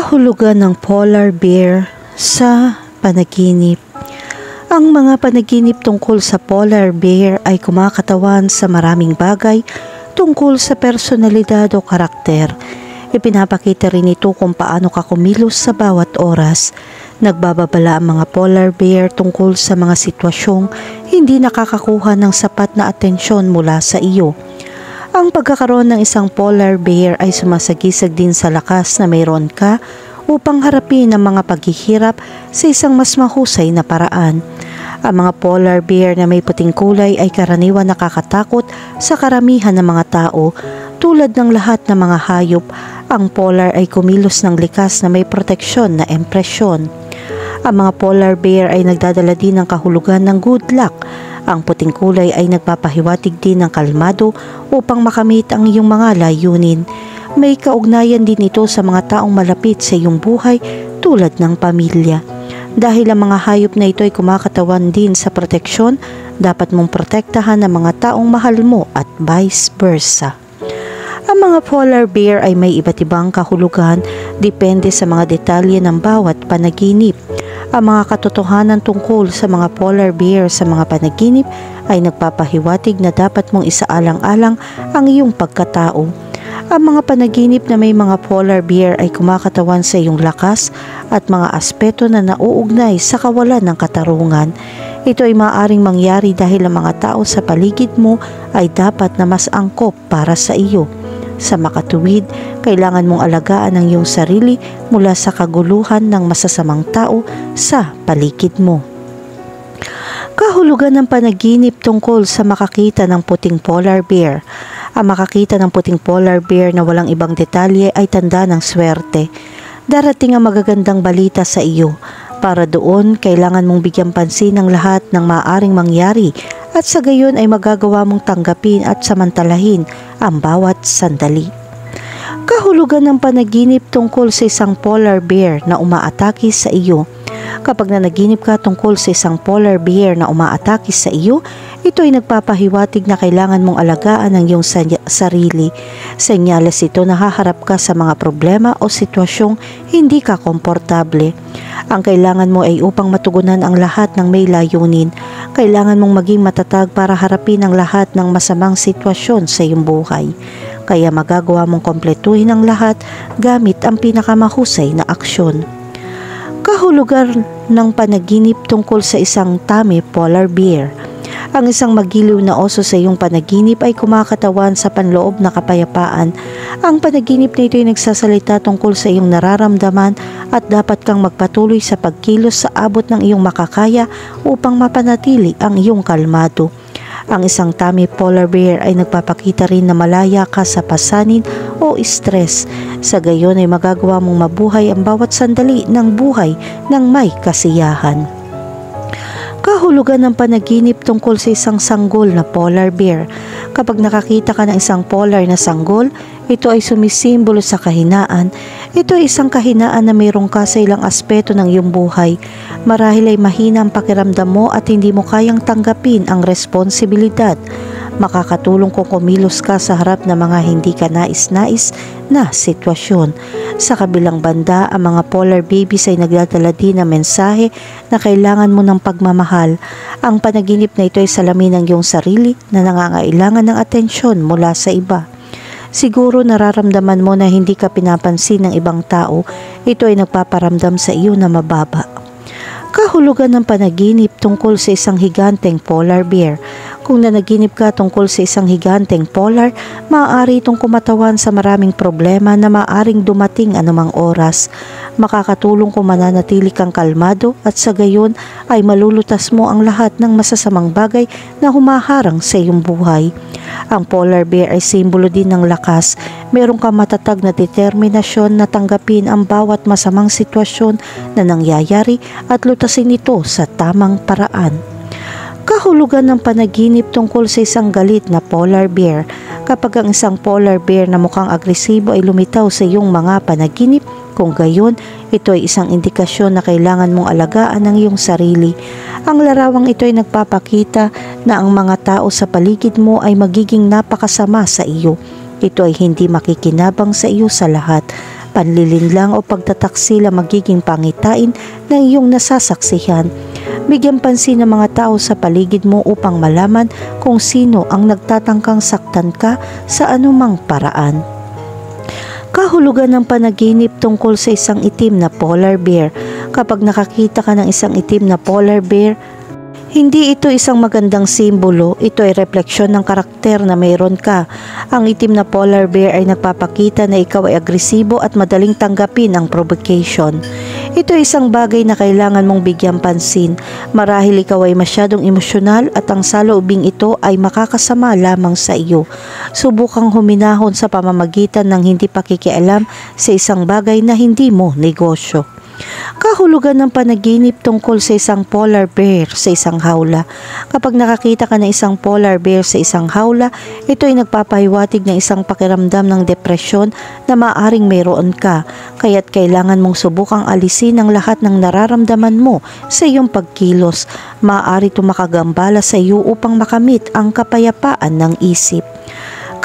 Kahulugan ng polar bear sa panaginip. Ang mga panaginip tungkol sa polar bear ay kumakatawan sa maraming bagay tungkol sa personalidad o karakter. Ipinapakita rin ito kung paano ka kumilos sa bawat oras. Nagbababala ang mga polar bear tungkol sa mga sitwasyong hindi nakakakuha ng sapat na atensyon mula sa iyo. Ang pagkakaroon ng isang polar bear ay sumasagisag din sa lakas na mayroon ka upang harapin ang mga paghihirap sa isang mas mahusay na paraan. Ang mga polar bear na may puting kulay ay karaniwan nakakatakot sa karamihan ng mga tao. Tulad ng lahat ng mga hayop, ang polar ay kumilos ng likas na may proteksyon na impresyon. Ang mga polar bear ay nagdadala din ng kahulugan ng good luck. Ang puting kulay ay nagpapahiwatig din ng kalmado upang makamit ang iyong mga layunin. May kaugnayan din ito sa mga taong malapit sa iyong buhay tulad ng pamilya. Dahil ang mga hayop na ito ay kumakatawan din sa proteksyon, dapat mong protektahan ang mga taong mahal mo at vice versa. Ang mga polar bear ay may iba't ibang kahulugan depende sa mga detalye ng bawat panaginip. Ang mga katotohanan tungkol sa mga polar bear sa mga panaginip ay nagpapahiwatig na dapat mong isaalang-alang ang iyong pagkatao. Ang mga panaginip na may mga polar bear ay kumakatawan sa iyong lakas at mga aspeto na nauugnay sa kawalan ng katarungan. Ito ay maaaring mangyari dahil ang mga tao sa paligid mo ay dapat na mas angkop para sa iyo. Sa makatuwid, kailangan mong alagaan ang iyong sarili mula sa kaguluhan ng masasamang tao sa paligid mo. Kahulugan ng panaginip tungkol sa makakita ng puting polar bear. Ang makakita ng puting polar bear na walang ibang detalye ay tanda ng swerte. Darating ang magagandang balita sa iyo. Para doon, kailangan mong bigyan pansin ang lahat ng maaaring mangyari at sa gayon ay magagawa mong tanggapin at samantalahin ang bawat sandali. Kahulugan ng panaginip tungkol sa isang polar bear na umaatake sa iyo. Kapag nanaginip ka tungkol sa isang polar bear na umaatake sa iyo, ito ay nagpapahiwatig na kailangan mong alagaan ang iyong sarili. Senyales ito na haharap ka sa mga problema o sitwasyong hindi ka komportable. Ang kailangan mo ay upang matugunan ang lahat ng may layunin. Kailangan mong maging matatag para harapin ang lahat ng masamang sitwasyon sa iyong buhay. Kaya magagawa mong kompletuhin ang lahat gamit ang pinakamahusay na aksyon. Kahulugan ng panaginip tungkol sa isang tame polar bear. Ang isang magiliw na oso sa iyong panaginip ay kumakatawan sa panloob na kapayapaan. Ang panaginip na ito ay nagsasalita tungkol sa iyong nararamdaman at dapat kang magpatuloy sa pagkilos sa abot ng iyong makakaya upang mapanatili ang iyong kalmado. Ang isang tame polar bear ay nagpapakita rin na malaya ka sa pasanin o stress. Sa gayon ay magagawa mong mabuhay ang bawat sandali ng buhay ng may kasiyahan. Kahulugan ng panaginip tungkol sa isang sanggol na polar bear. Kapag nakakita ka ng isang polar na sanggol, ito ay sumisimbolo sa kahinaan. Ito ay isang kahinaan na mayroon ka sa ilang aspeto ng iyong buhay. Marahil ay mahina ang pakiramdam mo at hindi mo kayang tanggapin ang responsibilidad. Makakatulong kung kumilos ka sa harap ng mga hindi ka nais-nais na sitwasyon. Sa kabilang banda, ang mga polar babies ay nagdadala din ng mensahe na kailangan mo ng pagmamahal. Ang panaginip na ito ay salamin ng iyong sarili na nangangailangan ng atensyon mula sa iba. Siguro nararamdaman mo na hindi ka pinapansin ng ibang tao. Ito ay nagpaparamdam sa iyo na mababa. Kahulugan ng panaginip tungkol sa isang higanteng polar bear. Kung nanaginip ka tungkol sa isang higanteng polar, maaari itong kumatawan sa maraming problema na maaaring dumating anumang oras. Makakatulong kung mananatili kang kalmado at sa gayon ay malulutas mo ang lahat ng masasamang bagay na humaharang sa iyong buhay. Ang polar bear ay simbolo din ng lakas. Meron kang matatag na determinasyon na tanggapin ang bawat masamang sitwasyon na nangyayari at lutasin ito sa tamang paraan. Kahulugan ng panaginip tungkol sa isang galit na polar bear. Kapag ang isang polar bear na mukhang agresibo ay lumitaw sa iyong mga panaginip, kung gayon, ito ay isang indikasyon na kailangan mong alagaan ang iyong sarili. Ang larawang ito ay nagpapakita na ang mga tao sa paligid mo ay magiging napakasama sa iyo. Ito ay hindi makikinabang sa iyo sa lahat. panlilinlang o pagtataksila magiging pangitain ng iyong nasasaksihan. Bigyan pansin ng mga tao sa paligid mo upang malaman kung sino ang nagtatangkang saktan ka sa anumang paraan. Kahulugan ng panaginip tungkol sa isang itim na polar bear. Kapag nakakita ka ng isang itim na polar bear, hindi ito isang magandang simbolo, ito ay refleksyon ng karakter na mayroon ka. Ang itim na polar bear ay nagpapakita na ikaw ay agresibo at madaling tanggapin ang provocation. Ito ay isang bagay na kailangan mong bigyang pansin. Marahil ikaw ay masyadong emosyonal at ang saloobing ito ay makakasama lamang sa iyo. Subukang huminahon sa pamamagitan ng hindi pakikialam sa isang bagay na hindi mo negosyo. Kahulugan ng panaginip tungkol sa isang polar bear sa isang hawla. Kapag nakakita ka ng isang polar bear sa isang hawla, ito ay nagpapahiwatig ng isang pakiramdam ng depresyon na maaaring mayroon ka, kaya't kailangan mong subukang alisin ang lahat ng nararamdaman mo sa iyong pagkilos. Maaari tumakagambala sa iyo upang makamit ang kapayapaan ng isip.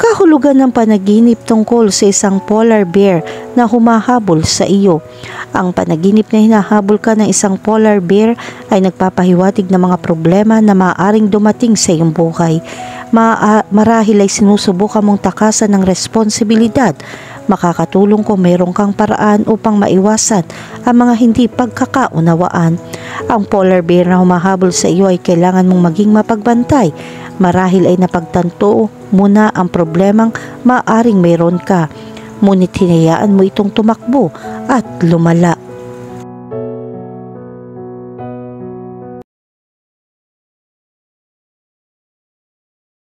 Kahulugan ng panaginip tungkol sa isang polar bear na humahabol sa iyo. Ang panaginip na hinahabol ka ng isang polar bear ay nagpapahiwatig ng mga problema na maaaring dumating sa iyong buhay. Marahil ay sinusubukan mong takasan ng responsibilidad. Makakatulong kung mayroon kang paraan upang maiwasan ang mga hindi pagkakaunawaan. Ang polar bear na humahabol sa iyo ay kailangan mong maging mapagbantay. Marahil ay napagtanto mo na ang problemang maaring mayroon ka, ngunit hinayaan mo itong tumakbo at lumala.